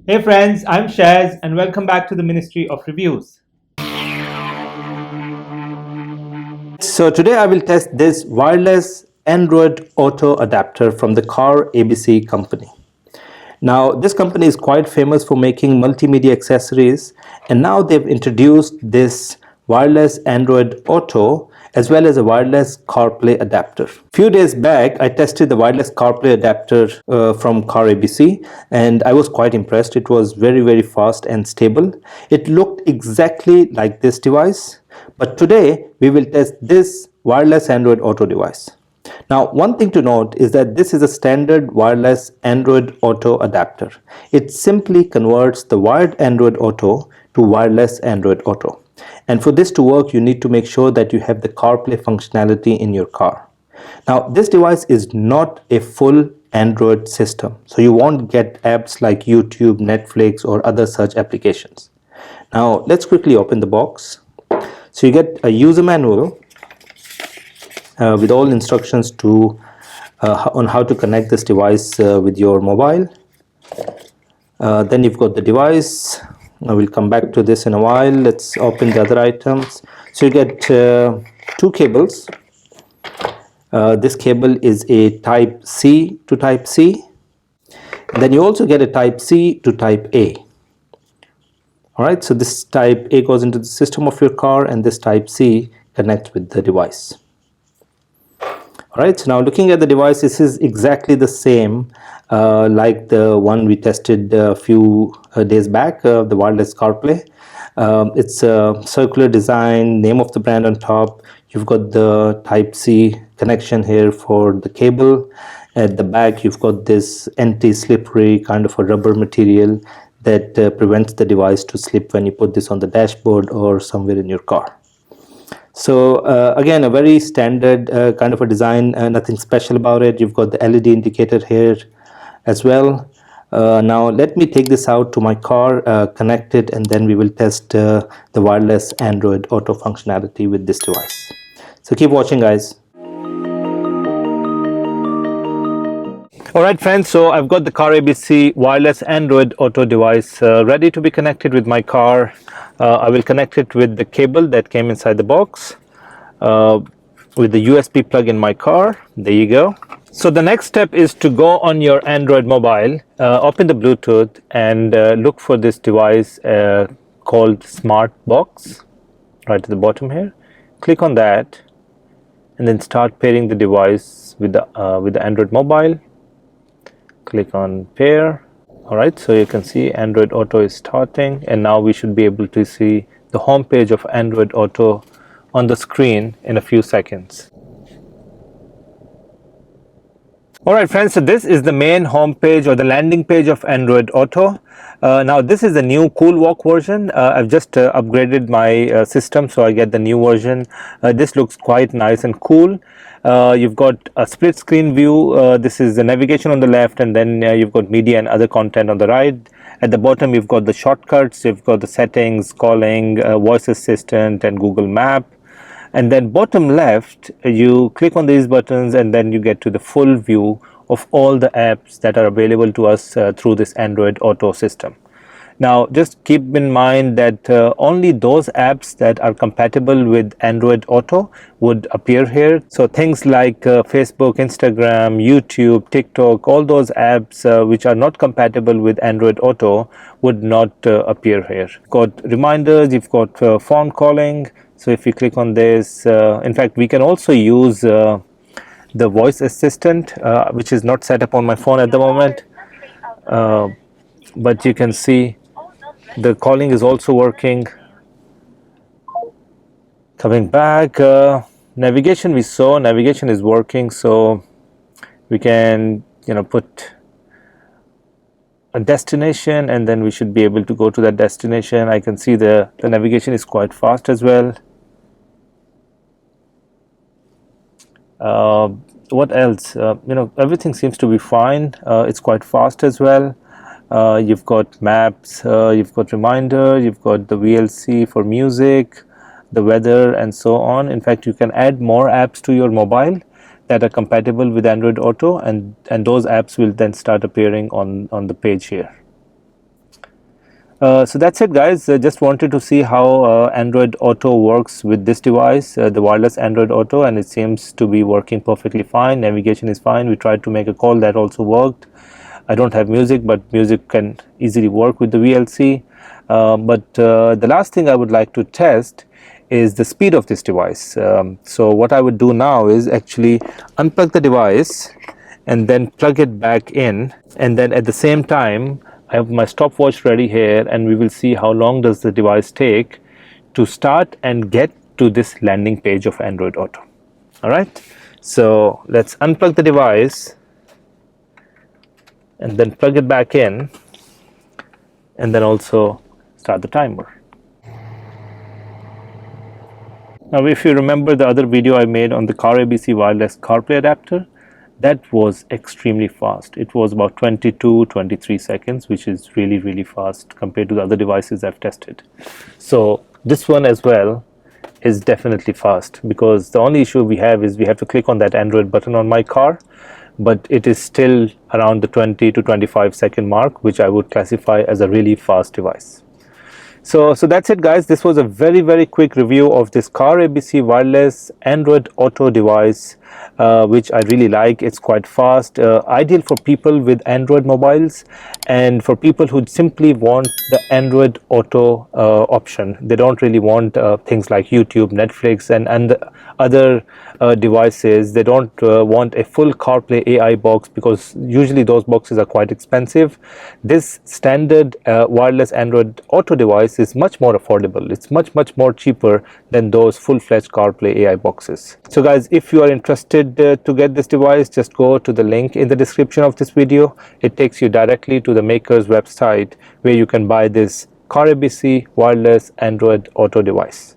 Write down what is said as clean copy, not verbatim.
Hey friends, I'm Shaz and welcome back to the Ministry of Reviews. So today I will test this wireless Android auto adapter from the CARabc company. Now this company is quite famous for making multimedia accessories, and now they've introduced this wireless Android auto as well as a wireless CarPlay adapter. Few days back I tested the wireless CarPlay adapter from CarABC, and I was quite impressed. It was very fast and stable. It looked exactly like this device, but today we will test this wireless Android auto device. Now, one thing to note is that this is a standard wireless Android Auto adapter. It simply converts the wired Android Auto to wireless Android Auto. And for this to work, you need to make sure that you have the CarPlay functionality in your car. Now, this device is not a full Android system, so you won't get apps like YouTube, Netflix, or other such applications. Now, let's quickly open the box. So you get a user manual with all instructions to on how to connect this device with your mobile. Then you've got the device. I will come back to this in a while. Let's open the other items. So you get two cables. This cable is a type C to type C. Then you also get a type C to type A. Alright, so this type A goes into the system of your car, and this type C connects with the device. Alright, so now looking at the device, this is exactly the same like the one we tested a few days back, the wireless CarPlay. It's a circular design, name of the brand on top. You've got the type C connection here for the cable. At the back you've got this anti-slippery kind of a rubber material that prevents the device to slip when you put this on the dashboard or somewhere in your car. So again, a very standard kind of a design, nothing special about it. You've got the LED indicator here as well. Now let me take this out to my car, connect it, and then we will test the wireless Android Auto functionality with this device. So keep watching, guys. Alright friends, so I've got the CarABC wireless Android Auto device ready to be connected with my car. I will connect it with the cable that came inside the box with the USB plug in my car. There you go. So the next step is to go on your Android mobile, open the Bluetooth, and look for this device called Smart Box right at the bottom here. Click on that and then start pairing the device with the Android mobile. Click on pair. Alright, so you can see Android Auto is starting, and now we should be able to see the home page of Android Auto on the screen in a few seconds. Alright friends, so this is the main home page or the landing page of Android Auto. Now this is the new Cool Walk version. I've just upgraded my system, so I get the new version. This looks quite nice and cool. You've got a split screen view. This is the navigation on the left, and then you've got media and other content on the right. At the bottom you've got the shortcuts, you've got the settings, calling, voice assistant, and Google Map. And then bottom left, you click on these buttons and then you get to the full view of all the apps that are available to us through this Android Auto system. Now just keep in mind that only those apps that are compatible with Android Auto would appear here. So things like Facebook, Instagram, YouTube, TikTok, all those apps which are not compatible with Android Auto would not appear here. You've got reminders, you've got phone calling. So if you click on this, in fact we can also use the voice assistant, which is not set up on my phone at the moment, but you can see the calling is also working. Coming back, navigation, we saw navigation is working, so we can put a destination and then we should be able to go to that destination. I can see the navigation is quite fast as well. What else? Everything seems to be fine. It's quite fast as well. You've got maps, you've got reminder, you've got the VLC for music, the weather, and so on. In fact, you can add more apps to your mobile that are compatible with Android Auto, and those apps will then start appearing on the page here. So that's it, guys. Just wanted to see how Android Auto works with this device, the wireless Android Auto, and it seems to be working perfectly fine. Navigation is fine. We tried to make a call, that also worked. I don't have music, but music can easily work with the VLC. But the last thing I would like to test is the speed of this device. So what I would do now is actually unplug the device and then plug it back in, and then at the same time I have my stopwatch ready here, and we will see how long does the device take to start and get to this landing page of Android Auto. All right, so let's unplug the device and then plug it back in, and then also start the timer. Now, if you remember the other video I made on the CarAbc wireless CarPlay adapter, that was extremely fast. It was about 22-23 seconds, which is really fast compared to the other devices I've tested. So this one as well is definitely fast, because the only issue we have is we have to click on that Android button on my car, but it is still around the 20 to 25 second mark, which I would classify as a really fast device. So that's it, guys. This was a very quick review of this CarAbc wireless Android Auto device, which I really like. It's quite fast, ideal for people with Android mobiles, and for people who simply want the Android Auto option. They don't really want things like YouTube, Netflix, and other devices. They don't want a full CarPlay AI box, because usually those boxes are quite expensive. This standard wireless Android Auto device is much more affordable. It's much more cheaper than those full-fledged CarPlay AI boxes. So guys, if you are interested to get this device, just go to the link in the description of this video. It takes you directly to the maker's website, where you can buy this CarAbc wireless Android Auto device.